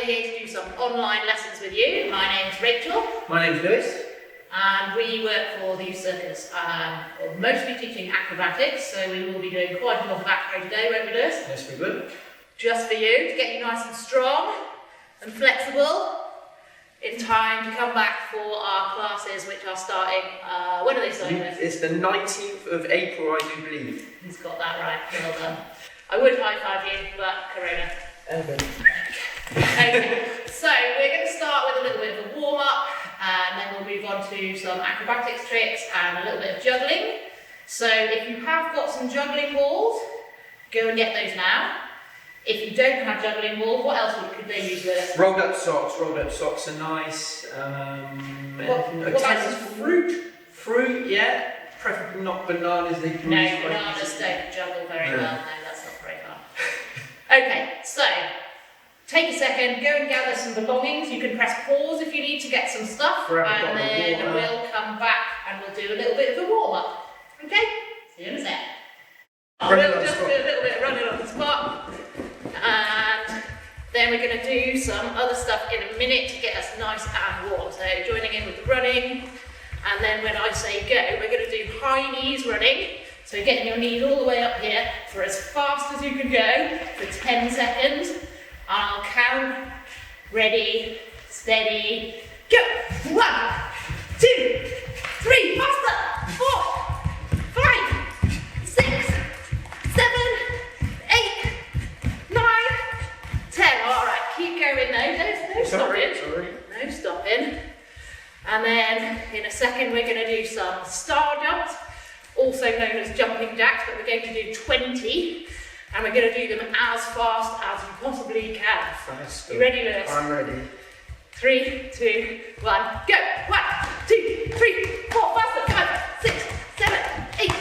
we're here to do some online lessons with you. My name's Rachel. My name's Lewis. And we work for the Youth Circus, mostly teaching acrobatics, so we will be doing quite a lot of acro today, won't we, Lewis? Yes, we will. Just for you, to get you nice and strong and flexible in time to come back for our classes, which are starting, when are they starting? It's the 19th of April, I do believe. He's got that right, well done. I would high-five you, but Corona. Okay, so we're going to start with a little bit of a warm-up, and then we'll move on to some acrobatics tricks and a little bit of juggling. So if you have got some juggling balls, go and get those now. If you don't have juggling balls, what else could they use with it? Rolled up socks are nice. What fruit? Fruit, yeah. Preferably not bananas, they bruise. No, bananas don't juggle very well. No, that's not very fun. Okay, so take a second, go and gather some belongings. You can press pause if you need to get some stuff, and then we'll come back and we'll do a little bit of a warm-up. Okay? See you in a sec. We'll just do a little bit of running on the spot, and then we're going to do some other stuff in a minute to get us nice and warm. So joining in with the running, and then when I say go, we're going to do high knees running. So getting your knees all the way up here for as fast as you can go for 10 seconds. I'll count. Ready, steady, go! 1, 2, 3, faster! 4, 5, 6, 7, 8, 9, 10. All right, keep going now. No stopping. No stopping. And then in a second we're going to do some star jumps, also known as jumping jacks, but we're going to do 20, and we're going to do them as fast as you possibly can. You ready, Lewis? I'm ready. 3, 2, 1, go! 1, 2, 3, 4, faster! 5, 6, 7, 8, 9,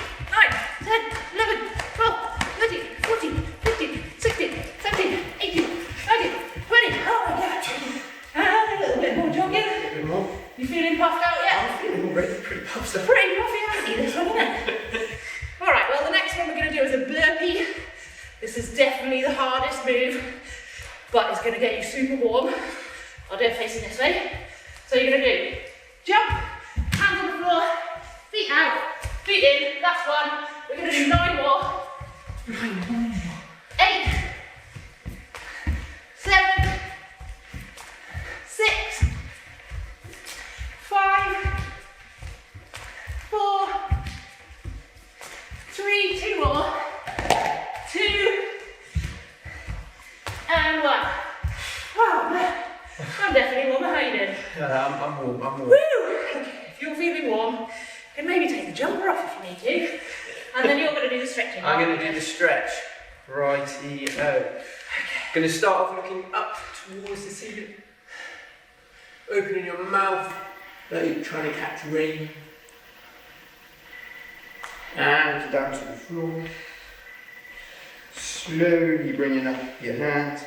10, 11, 12, 13, 14, 15, 16, 17, 18, 19, 20. Oh my God! And a little bit more jogging. A bit more. You feeling puffed out yet? I'm feeling already pretty puffed up. Pretty puffy, aren't you, this one, isn't it? Alright, well the next one we're going to do is a burpee. This is definitely the hardest move, but it's going to get you super warm. I'll do it facing this way. So you're going to do jump, hands on the floor, feet out, feet in, that's one. We're going to do 9 more. 8, 7, 6, 5, 4, 3, 2 more, 2, and 1. Oh man, I'm definitely warm. How are you doing? I'm warm. Woo! Okay, if you're feeling warm, you can maybe take the jumper off if you need to. And then you're going to do the stretching. I'm going to do the stretch. Righty-o. Okay. Going to start off looking up towards the ceiling. Opening your mouth, like you're trying to catch rain. And down to the floor. Slowly bringing up your hands.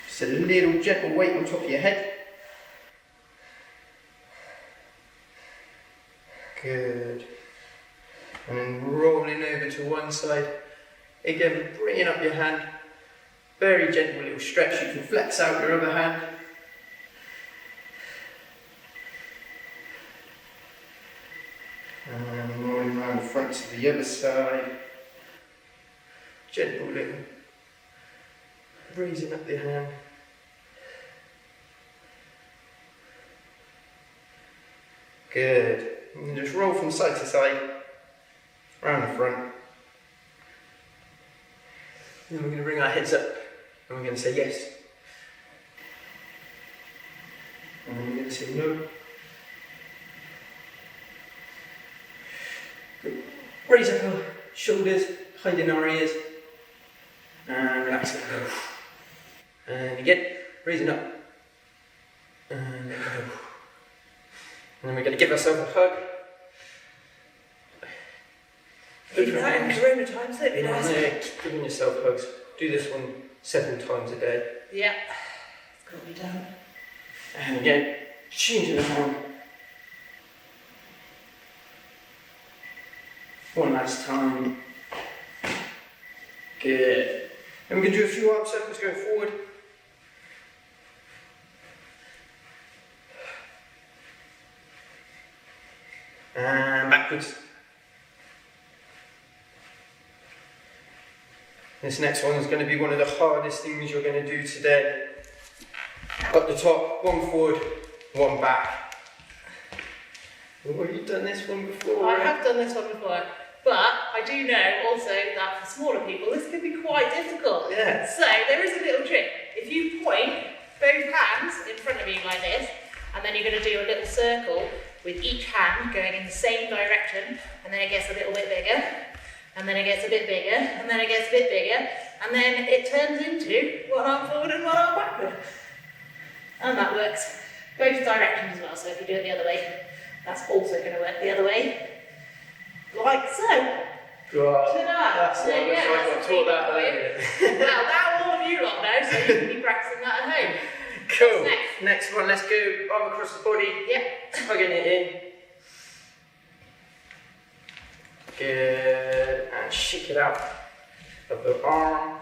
Just a little gentle weight on top of your head. Good. And then rolling over to one side. Again, bringing up your hand. Very gentle little stretch. You can flex out your other hand. And rolling around the front to the other side. Gentle little raising up the hand. Good. And just roll from side to side, around the front. Then we're going to bring our heads up and we're going to say yes. And then we're going to say no. Good. Raise up our shoulders, hiding our ears. And relax it. And again, raising up. And let go. And then we're going to give ourselves a hug. Keep that in Corona times, that'd be nice. Yeah, keep giving yourself hugs. Do this one 7 times a day. Yeah, it's got to be done. And again, changing the hand. One last time. Good. And we're going to do a few arm circles going forward. and backwards. This next one is going to be one of the hardest things you're going to do today. Up the top, one forward, one back. Oh, have you done this one before? I have done this one before, but I do know also that for smaller people this can be quite difficult. Yeah. So there is a little trick. If you point both hands in front of you like this, and then you're going to do a little circle with each hand going in the same direction, and then it gets a little bit bigger, and then it gets a bit bigger, and then it gets a bit bigger, and then it turns into one arm forward and one arm backward. And that works both directions as well, so if you do it the other way, that's also going to work the other way. Like so. God, Ta-da! that's There you what go, I got that's taught what that we earlier. Well, now all of you lot know, so you can be practicing that at home. Cool. What's Next one, let's go arm across the body. Yep. Tugging it in. Good. And shake it out of the arm.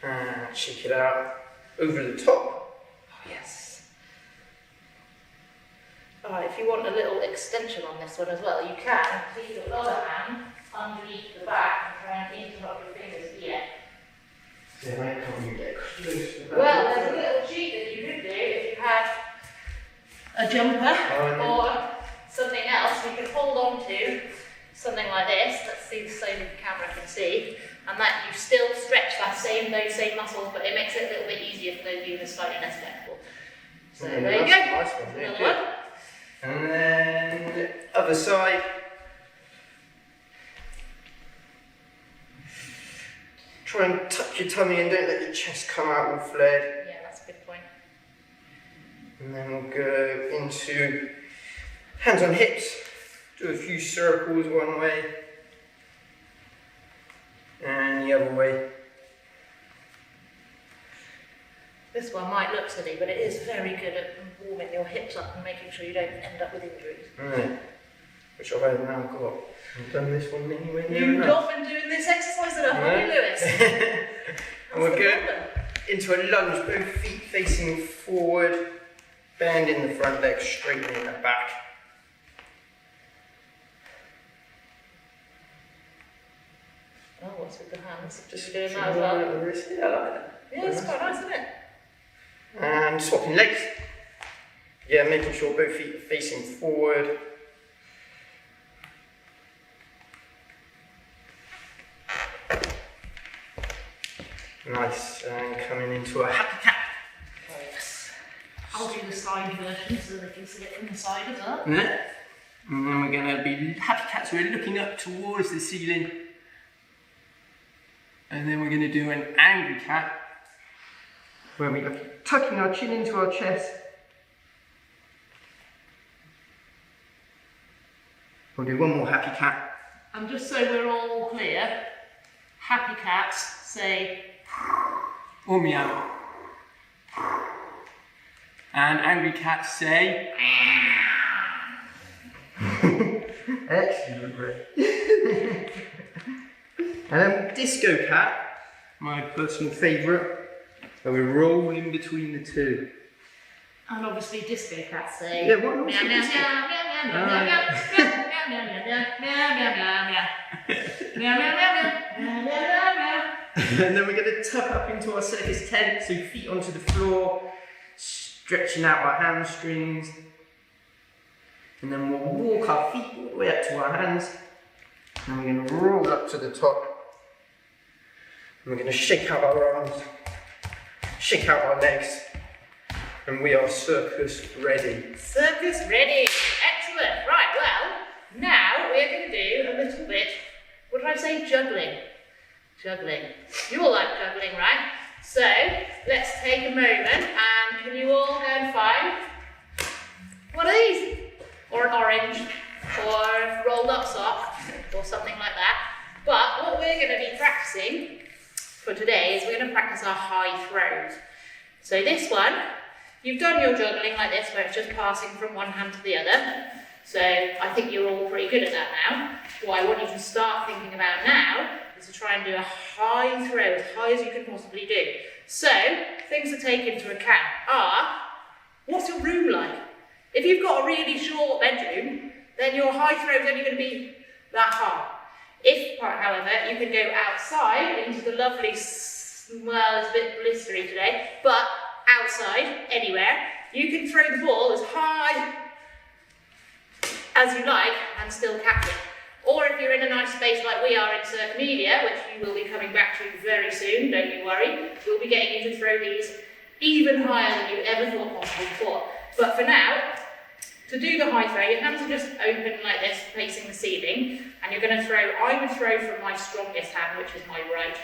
And shake it out over the top. Oh, yes. Alright, if you want a little extension on this one as well, you can leave your other hand underneath the back and try and interlock your fingers here. Yeah, I can't get close to that. Well, there's a little cheat that you could do if you had a jumper or something else. You could hold on to something like this. Let's see the same the camera can see. And that you still stretch those same muscles, but it makes it a little bit easier for those of you who are slightly less flexible. So there you go. Nice one, yeah, Another one. And then other side. Try and tuck your tummy and don't let your chest come out all flared. Yeah, that's a good point. And then we'll go into hands on hips. Do a few circles one way. And the other way. This one might look silly, but it is very good at warming your hips up and making sure you don't end up with injuries. Right. Which I've now got. I've done this one anyway. You've not been doing this exercise enough, have you, Lewis? And we'll go into a lunge, both feet facing forward, bending the front leg, straightening the back. Oh, what's with the hands? Just doing that as well? at the wrist. Yeah, I like that. Yeah, it's quite nice, isn't it? And swapping legs. Yeah, making sure both feet are facing forward. Nice, and coming into a happy cat. Oh, yes. I'll do the side version so they can see it from the side as well. Yeah. And then we're going to be happy cats. We're looking up towards the ceiling. And then we're going to do an angry cat, where we are tucking our chin into our chest. We'll do one more happy cat. And just so we're all clear, happy cats say Or meow. And angry cats say excellent, Rick. And then disco cat, my personal favourite, where we roll in between the two. and obviously disco cats say Yeah, what else meow is meow disco? meow meow meow meow meow meow meow meow meow meow meow meow meow meow meow meow meow. And then we're going to tuck up into our circus tent, so feet onto the floor, stretching out our hamstrings. And then we'll walk our feet all the way up to our hands. And we're going to roll up to the top. And we're going to shake out our arms, shake out our legs. And we are circus ready. Circus ready. Excellent. Right, well, now we're going to do a little bit, what did I say? Juggling. Juggling. You all like juggling, right? So, let's take a moment and can you all go and find one of these? Or an orange, or a rolled up sock, or something like that. But what we're going to be practicing for today is we're going to practice our high throws. So this one, you've done your juggling like this, where it's just passing from one hand to the other. So I think you're all pretty good at that now. What I want you to start thinking about now is to try and do a high throw, as high as you can possibly do. So, things to take into account are, what's your room like? If you've got a really short bedroom, then your high throw is only going to be that high. If, however, you can go outside into the lovely, well, it's a bit blistery today, but outside, anywhere, you can throw the ball as high as you like and still catch it. Or if you're in a nice space like we are in Cirque Media, which you will be coming back to very soon, don't you worry, we'll be getting you to throw these even higher than you ever thought possible before. But for now, to do the high throw, your hands are just open like this, facing the ceiling, and you're going to throw, I would throw from my strongest hand, which is my right,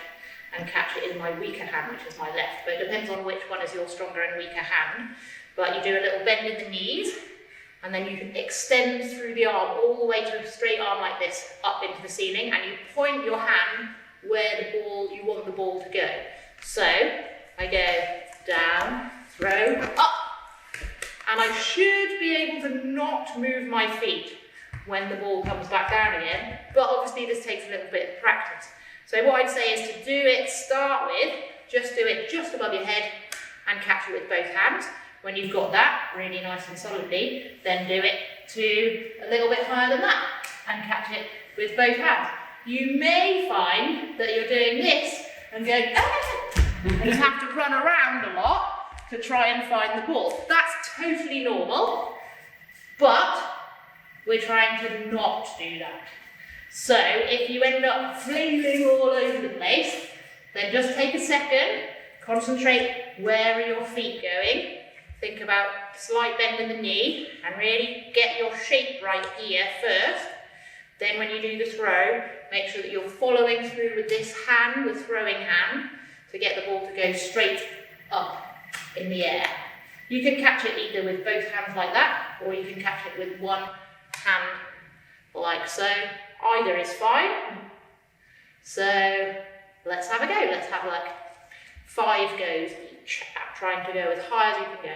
and catch it in my weaker hand, which is my left. But it depends on which one is your stronger and weaker hand. But you do a little bend in the knees, and then you can extend through the arm all the way to a straight arm like this, up into the ceiling, and you point your hand where the ball, you want the ball to go. So, I go down, throw, up, and I should be able to not move my feet when the ball comes back down again, but obviously this takes a little bit of practice. So what I'd say is to do it, start with, just do it just above your head and catch it with both hands. When you've got that really nice and solidly, then do it to a little bit higher than that and catch it with both hands. You may find that you're doing this and going, and you have to run around a lot to try and find the ball. That's totally normal, but we're trying to not do that. So if you end up flailing all over the place, then just take a second, concentrate where are your feet going. Think about slight bend in the knee and really get your shape right here first. Then when you do the throw, make sure that you're following through with this hand, the throwing hand, to get the ball to go straight up in the air. You can catch it either with both hands like that, or you can catch it with one hand like so. Either is fine. So let's have a go. Let's have like 5 goes each at trying to go as high as you can go.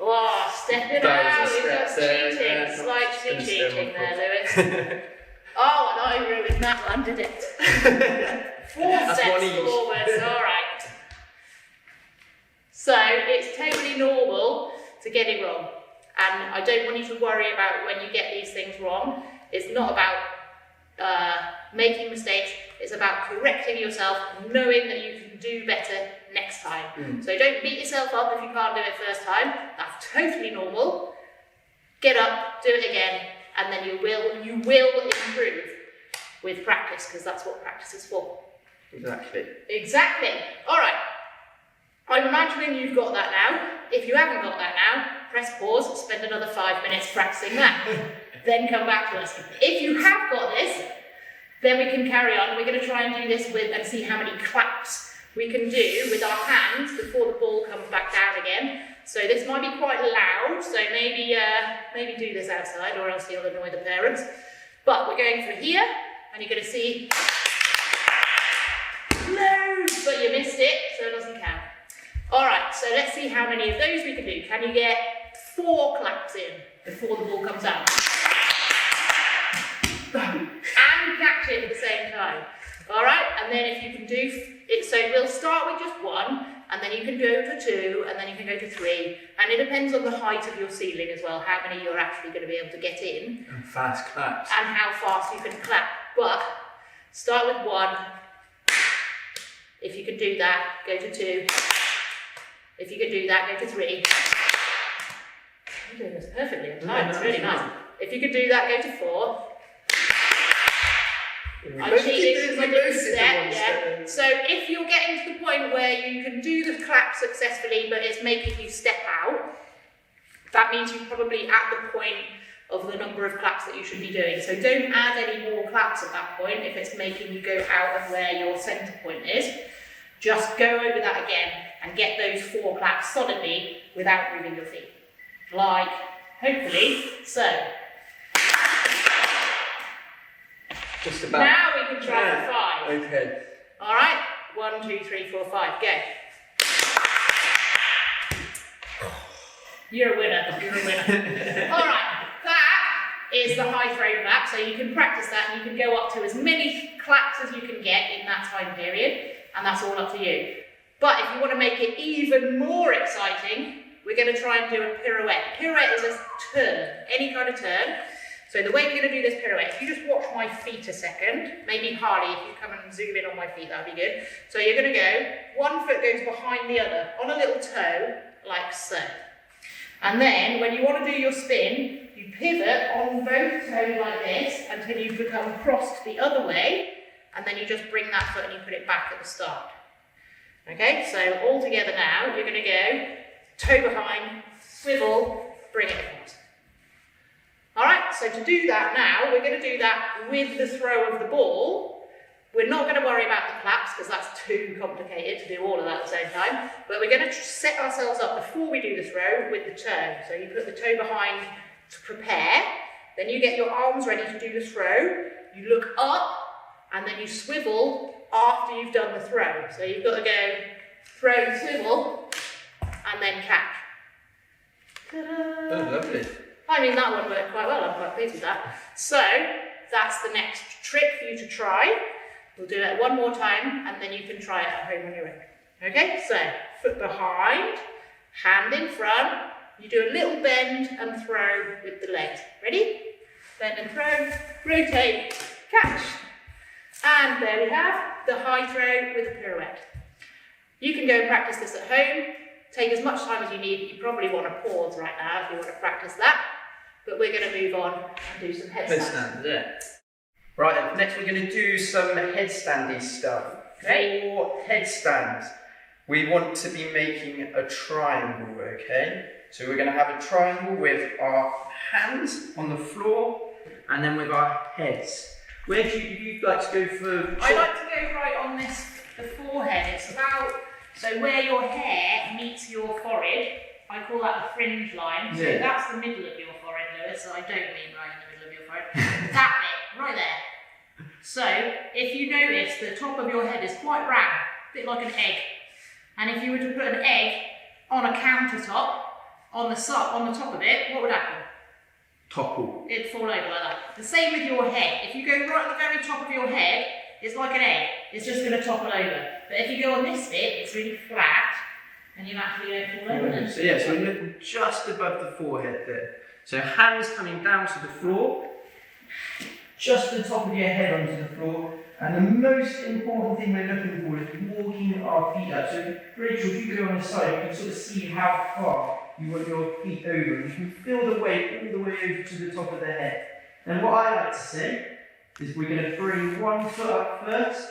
Oh, step it out. We've got cheating, slightly cheating there, Lewis. Oh, and I ruined that one, did it? 4 steps forwards, alright. So, it's totally normal to get it wrong. And I don't want you to worry about when you get these things wrong. It's not about making mistakes, it's about correcting yourself, knowing that you can do better next time. So don't beat yourself up if you can't do it first time. That's totally normal. Get up, do it again, and then you will improve with practice, because that's what practice is for. Exactly. All right. I'm imagining you've got that now. If you haven't got that now, press pause, spend another 5 minutes practicing that. Then come back to us. If you have got this, then we can carry on. We're going to try and do this with and see how many claps we can do with our hands before the ball comes back down again. So this might be quite loud, so maybe do this outside, or else you'll annoy the parents. But we're going for here, and you're going to see loads, but you missed it, so it doesn't count. All right, so let's see how many of those we can do. Can you get 4 claps in before the ball comes out? And catch it at the same time. All right, and then if you can do it, so we'll start with just 1, and then you can go to 2, and then you can go to 3, and it depends on the height of your ceiling as well, how many you're actually going to be able to get in. And fast claps. And how fast you can clap. But start with 1. If you can do that, go to 2. If you can do that, go to 3. You're doing this perfectly on time, it's really nice. If you can do that, go to 4. I cheated because I didn't step, yeah. So if you're getting to the point where you can do the clap successfully, but it's making you step out, that means you're probably at the point of the number of claps that you should be doing. So don't add any more claps at that point if it's making you go out of where your centre point is. Just go over that again and get those 4 claps solidly without moving your feet. Like, hopefully, so. Just about. Now we can try for 5. Okay. All right. 1, 2, 3, 4, 5. Go. You're a winner. You're a winner. All right. That is the high throw clap. So you can practice that and you can go up to as many claps as you can get in that time period, and that's all up to you. But if you want to make it even more exciting, we're going to try and do a pirouette. Pirouette is a turn, any kind of turn. So the way we're going to do this pirouette, if you just watch my feet a second, maybe Harley, if you come and zoom in on my feet, that'd be good. So you're going to go, one foot goes behind the other, on a little toe, like so. And then, when you want to do your spin, you pivot on both toes like this, until you become crossed the other way, and then you just bring that foot and you put it back at the start. Okay, so all together now, you're going to go, toe behind, swivel, bring it across. Alright, so to do that now, we're going to do that with the throw of the ball. We're not going to worry about the claps because that's too complicated to do all of that at the same time. But we're going to set ourselves up before we do the throw with the toe. So you put the toe behind to prepare, then you get your arms ready to do the throw, you look up, and then you swivel after you've done the throw. So you've got to go throw, swivel, and then catch. Ta-da! Oh, lovely. I mean, that one worked quite well, I'm quite pleased with that. So, that's the next trick for you to try. We'll do it one more time, and then you can try it at home on your own. Okay, so, foot behind, hand in front, you do a little bend and throw with the legs. Ready? Bend and throw, rotate, catch. And there we have the high throw with the pirouette. You can go and practice this at home. Take as much time as you need. You probably want to pause right now if you want to practice that. But we're going to move on and do some headstands. Headstand, yeah. Right then, next we're going to do some headstandy stuff. Great. For headstands, we want to be making a triangle, okay? So we're going to have a triangle with our hands on the floor and then with our heads. Where do you like to go for? I like to go right on this, the forehead. It's about, so where your hair meets your forehead, I call that the fringe line. So Yeah. that's the middle of your forehead, Lewis. So I don't mean right in the middle of your forehead. That bit, right there. So if you notice, the top of your head is quite round, a bit like an egg. And if you were to put an egg on a countertop, on the top of it, what would happen? Topple. It'd fall over like that. The same with your head. If you go right at the very top of your head, it's like an egg. It's just going to topple over. But if you go on this bit, it's really flat, and you actually don't fall over then. So yeah, so we're looking just above the forehead there. So hands coming down to the floor, just the top of your head onto the floor. And the most important thing we're looking for is walking our feet up. So Rachel, if you go on the side, you can sort of see how far you want your feet over. You can feel the weight all the way over to the top of the head. And what I like to say is we're going to bring one foot up first,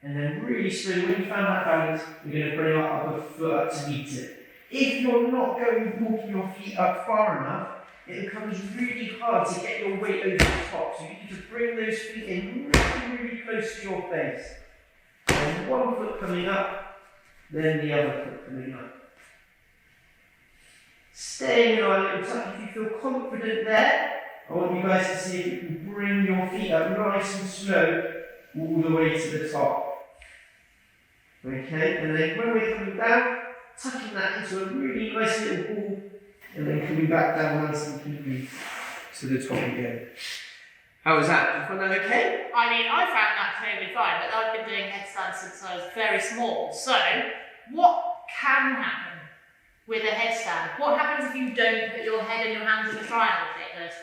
and then really slowly, when you found that balance, we're going to bring our other foot up to meet it. If you're not walking your feet up far enough, it becomes really hard to get your weight over the top. So you need to bring those feet in really, really close to your face. And one foot coming up, then the other foot coming up. Staying in our little tuck. If you feel confident there, I want you guys to see if you can bring your feet up nice and slow all the way to the top. Okay, and then when we're coming down, tucking that into a really nice little ball, and then coming back down nice and completely to the top again. How was that? Did you find that okay? I mean, I found that totally fine, but I've been doing headstands since I was very small. So, what can happen with a headstand? What happens if you don't put your head and your hands in a triangle, Nicholas?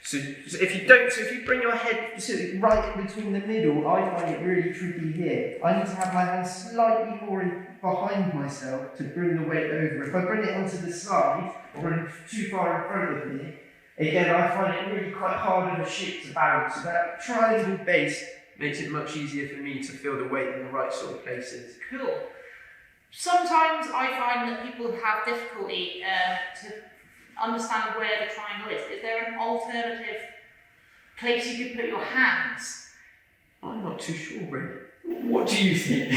So if you bring your head right in between the middle, I find it really tricky here. I need to have my hands slightly more behind myself to bring the weight over. If I bring it onto the side, or too far in front of me, again, I find it really quite hard of a shape to balance. So that triangle base makes it much easier for me to feel the weight in the right sort of places. Cool. Sometimes I find that people have difficulty to understand where the triangle is. Is there an alternative place you could put your hands? I'm not too sure, really. What do you think?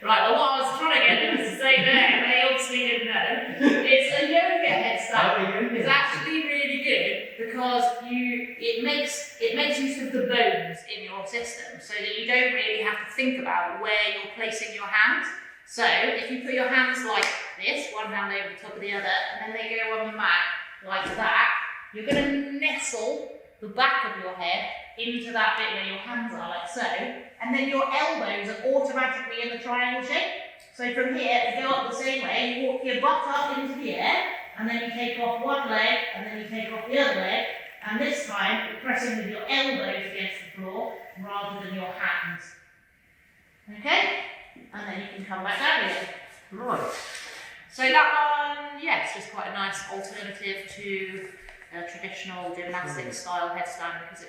Right, well, what I was trying to get them to say there, they obviously didn't know. It's a yoga headstand. It's actually really good because it makes use of the bones in your system, so that you don't really have to think about where you're placing your hands. So if you put your hands like this, one hand over the top of the other, and then they go on the mat like that, you're going to nestle the back of your head into that bit where your hands are, like so, and then your elbows are automatically in the triangle shape. So from here, you go up the same way, you walk your butt up into the air, and then you take off one leg, and then you take off the other leg, and this time you're pressing with your elbows against the floor rather than your hands. Okay? And then you can come back down again. Nice. So that one, yeah, it's just quite a nice alternative to a traditional gymnastic style headstand because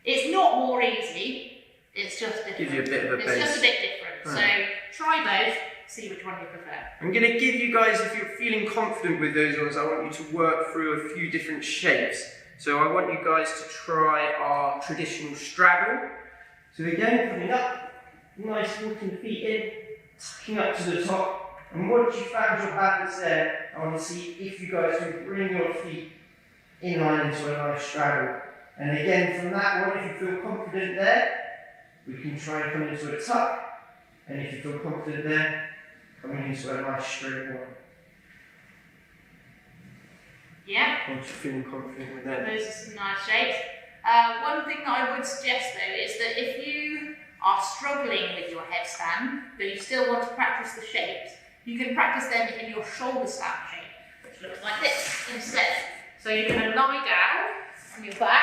it's not more easy, it's just different. Gives you a bit of a base. It's just a bit different. Right. So try both, see which one you prefer. I'm going to give you guys, if you're feeling confident with those ones, I want you to work through a few different shapes. So I want you guys to try our traditional straddle. So again, coming up, nice walking the feet in, tucking up to the top. And once you've found your balance there, I want to see if you guys can bring your feet in line into a nice straddle. And again, from that one, if you feel confident there, we can try and come into a tuck. And if you feel confident there, coming into a nice straight one. Yeah. Once you're feeling confident with that. Those are some nice shapes. One thing that I would suggest though is that if you are struggling with your headstand, but you still want to practice the shapes, you can practice them in your shoulder stand shape, which looks like this instead. So you're going to lie down on your back,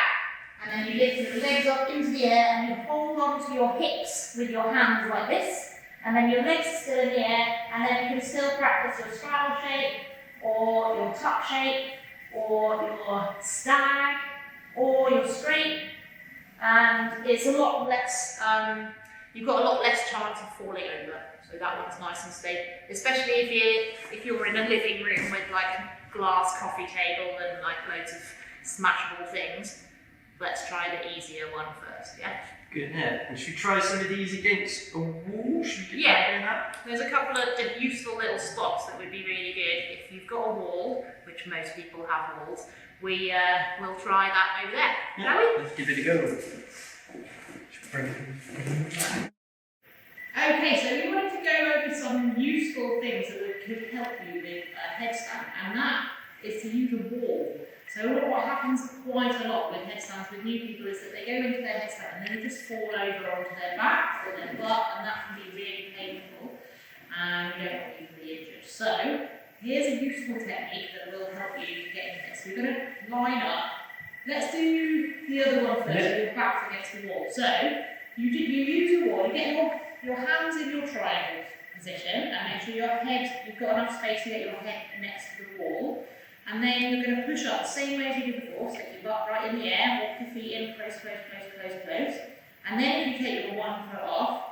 and then you lift your legs up into the air, and you hold on to your hips with your hands like this, and then your legs are still in the air, and then you can still practice your straddle shape, or your tuck shape, or your stag, or your straight, and it's a lot less, you've got a lot less chance of falling over. So that one's nice and stable, especially if you're in a living room with like a glass coffee table and like loads of smashable things. Let's try the easier one first, yeah? Good, yeah. And should we try some of these against a wall? Should we get yeah, that? There's a couple of useful little spots that would be really good. If you've got a wall, which most people have walls, we'll try that over there, shall we? Let's give it a go. Bring it. Okay, so we wanted to go over some useful things that could help you with a headstand, and that is to use a wall. So what happens quite a lot with headstands with new people is that they go into their headstand and then they just fall over onto their back or their butt, and that can be really painful, and you don't want you to be injured. So here's a useful technique that will help you to get into this. We're going to line up. Let's do the other one first, so your back's against the wall. So you use a wall, you get your hands in your triangle position, and make sure your head, you've got enough space to get your head next to the wall. And then you're going to push up the same way as you did before, so your butt right in the air, walk your feet in close, close, close, close, close. And then if you take your one foot off,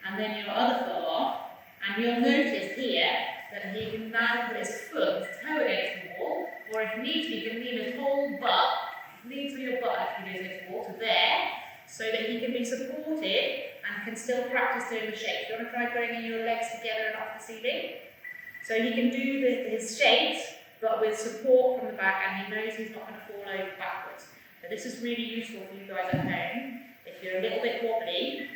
and then your other foot off, and you'll notice here that he can now put his foot, his toe against the wall, or if needs be, he can lean his whole butt, lean to your butt if he goes against the wall, to there, so that he can be supported and can still practice doing the shapes. You want to try bringing your legs together and off the ceiling? So he can do his shapes, but with support from the back, and he knows he's not going to fall over backwards. So this is really useful for you guys at home. If you're a little bit wobbly,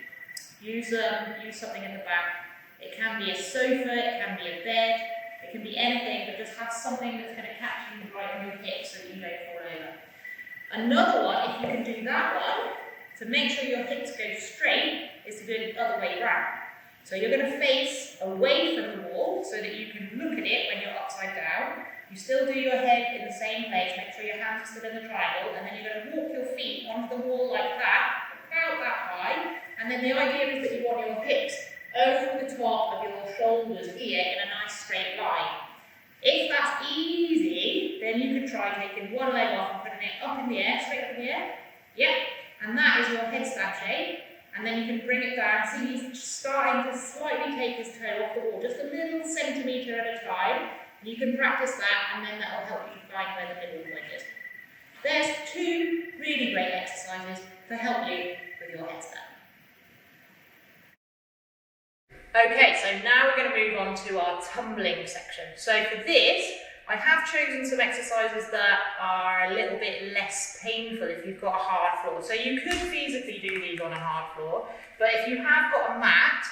use something in the back. It can be a sofa, it can be a bed, it can be anything, but just have something that's going to catch you right on your hips so that you don't fall over. Another one, if you can do that one, to make sure your hips go straight, is to do it the other way around. So you're going to face away from the wall so that you can look at it when you're upside down. You still do your head in the same place, make sure your hands are still in the triangle, and then you're going to walk your feet onto the wall like that, about that high, and then the idea is that you want your hips over the top of your shoulders here in a nice straight line. If that's easy, then you can try taking one leg off and putting it up in the air, straight up in the air. Yep, and that is your headstand shape. And then you can bring it down. See, he's starting to slightly take his toe off the wall, just a little centimetre at a time. You can practice that, and then that will help you find where the middle point is. There's two really great exercises to help you with your headstand. Okay, so now we're going to move on to our tumbling section. So for this, I have chosen some exercises that are a little bit less painful if you've got a hard floor. So you could feasibly do these on a hard floor, but if you have got a mat,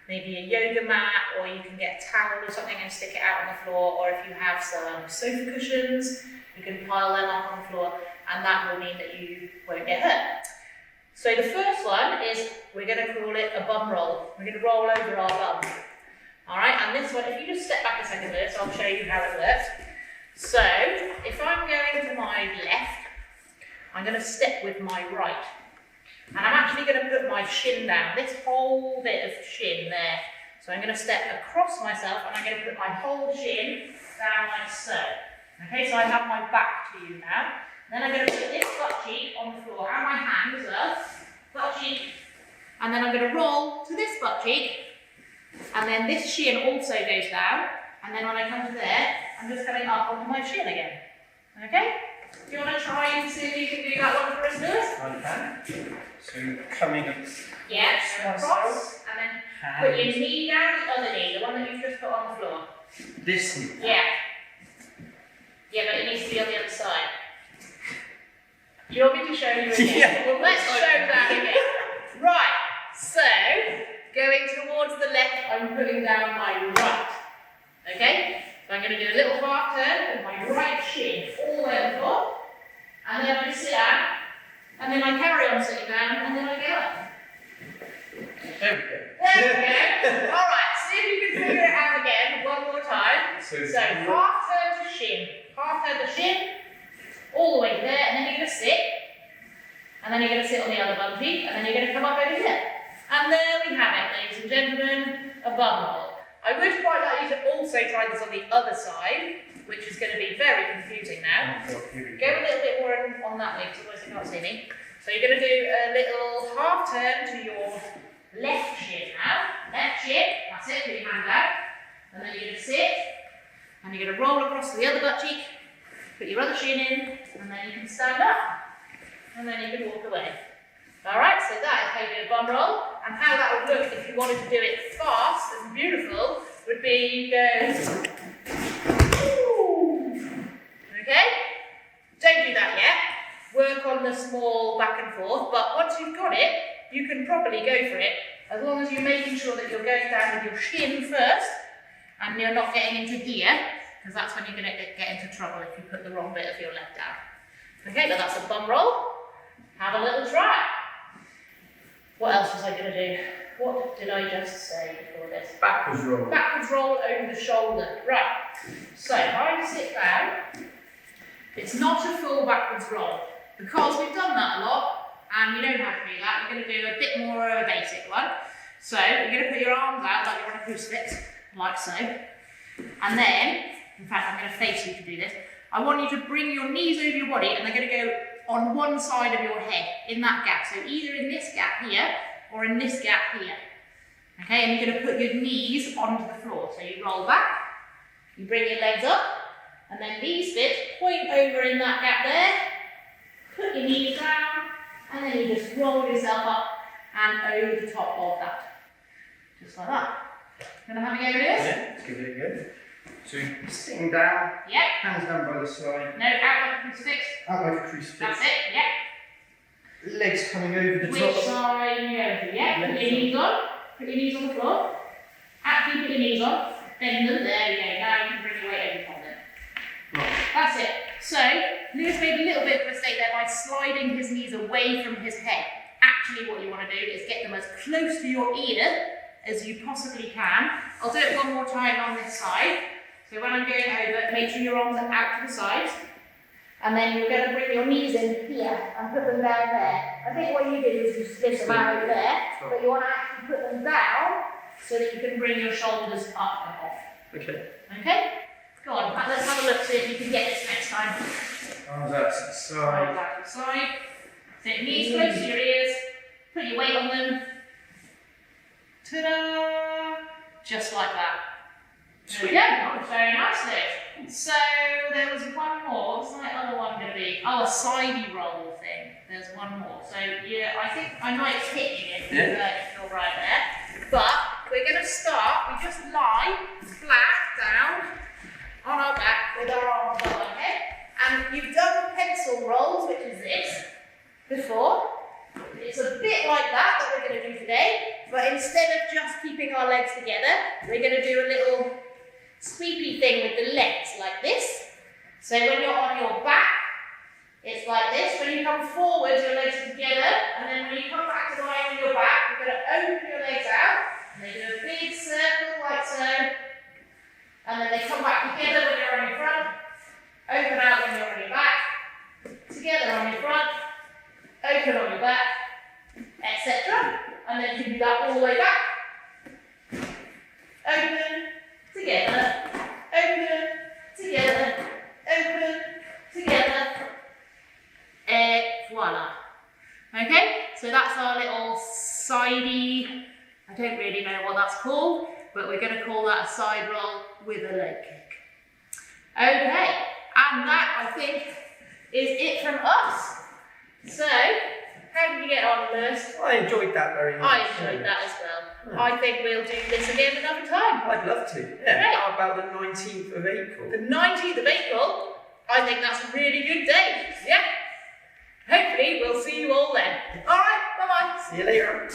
maybe a yoga mat, or you can get a towel or something and stick it out on the floor, or if you have some sofa cushions, you can pile them up on the floor, and that will mean that you won't get hurt. So the first one is, we're going to call it a bum roll. We're going to roll over our bum. Alright, and this one, if you just step back a second with this, I'll show you how it works. So, if I'm going to my left, I'm going to step with my right. And I'm actually going to put my shin down, this whole bit of shin there. So I'm going to step across myself, and I'm going to put my whole shin down like so. Okay, so I have my back to you now. Then I'm going to put this butt cheek on the floor, and my hand as well, butt cheek. And then I'm going to roll to this butt cheek, and then this shin also goes down. And then when I come to there, I'm just coming up onto my shin again. Okay? Do you want to try and see if you can do that one for us, Lewis? I can. So coming up. Yeah, so across, and then put your knee down, the other knee, the one that you've just put on the floor. This knee? Yeah. Yeah, but it needs to be on the other side. Do you want me to show you again? Yeah. Well, let's show that again. Right, so, going towards the left, I'm putting down my right. Okay? So I'm going to do a little half turn with my right shin all the way on the floor. And then I sit down. And then I carry on sitting down, and then I get up. There we go. There we go. Alright, see if you can figure it out again one more time. So half turn to shin. Half turn to shin. All the way there, and then you're going to sit. And then you're going to sit on the other bum cheek, and then you're going to come up over here. And there we have it, ladies and gentlemen, a bum roll. I would quite like you to also try this on the other side, which is going to be very confusing now. Go a little bit more on that way, because otherwise you can't see me. So you're going to do a little half turn to your left shin now. Left shin, that's it, put your hand out. And then you're going to sit, and you're going to roll across to the other butt cheek, put your other shin in, and then you can stand up. And then you can walk away. Alright, so that is how you do a bum roll. And how that would look if you wanted to do it fast and beautiful would be you go. Okay? Don't do that yet. Work on the small back and forth, but once you've got it, you can properly go for it, as long as you're making sure that you're going down with your shin first, and you're not getting into gear, because that's when you're going to get into trouble if you put the wrong bit of your leg down. Okay, but that's a bum roll. Have a little try. What else was I going to do? What did I just say before this? Backwards roll. Backwards roll over the shoulder. Right. So if I sit down, it's not a full backwards roll. Because we've done that a lot, and we know how to do that, we're going to do a bit more of a basic one. So you're going to put your arms out like you're on a crucifix, like so. And then, in fact I'm going to face you to do this, I want you to bring your knees over your body, and they're going to go on one side of your head, in that gap. So either in this gap here, or in this gap here. Okay, and you're going to put your knees onto the floor. So you roll back, you bring your legs up, and then these bits point over in that gap there, put your knees down, and then you just roll yourself up and over the top of that. Just like that. Gonna have a go with this? Yeah, let's give it a go. So sitting down, Yep. hands down by the side. No, out like a crucifix. Out like a crucifix. That's it, yep. Legs coming over the Which top. side are you going to? Yeah, put your knees on. Put your knees on the floor. Actually put your knees on. Bend them. There you go. Now you can bring your weight over top them. Right. That's it. So, Lewis made a little bit of a mistake there by sliding his knees away from his head. Actually, what you want to do is get them as close to your ear as you possibly can. I'll do it one more time on this side. So when I'm going over, make sure your arms are out to the sides. And then you're going to bring your knees in here and put them down there. I think what you did is you slid them out over there, but you want to actually put them down so that you can bring your shoulders up and off. Okay. Okay? Go on, let's have a look, see if you can get this next time. Arms out to the side. Arms out to the side. Sit knees close to your ears. Put your weight on them. Ta-da! Just like that. There we go. Very nicely. So there was one more. What's my other one going to be? Oh, a sidey roll thing. There's one more. So yeah, I think I might hit you if you're right there. But we're going to start. We just lie flat down on our back with our arms above our head. And you've done pencil rolls, which is this, before. It's a bit like that we're going to do today. But But instead of just keeping our legs together, we're going to do a little sweepy thing with the legs like this. So when you're on your back, it's like this. When you come forward, your legs are together, and then when you come back to lying on your back, you're going to open your legs out, and they do a big circle like so, and then they come back together when you're on your front, open out when you're on your back, together on your front, open on your back, etc. And then you can do that all the way back. Open, together, open, together, open, together. Et voila. Okay, so that's our little sidey, I don't really know what that's called, but we're going to call that a side roll with a leg kick. Okay, and that I think is it from us. So, how did you get on, Lewis? I enjoyed that very much. I enjoyed that as well. Yeah. I think we'll do this again another time. I'd love to. Yeah. Great. How about the 19th of April? The 19th of April? I think that's a really good date. Yeah. Hopefully we'll see you all then. Alright, bye-bye. See you later.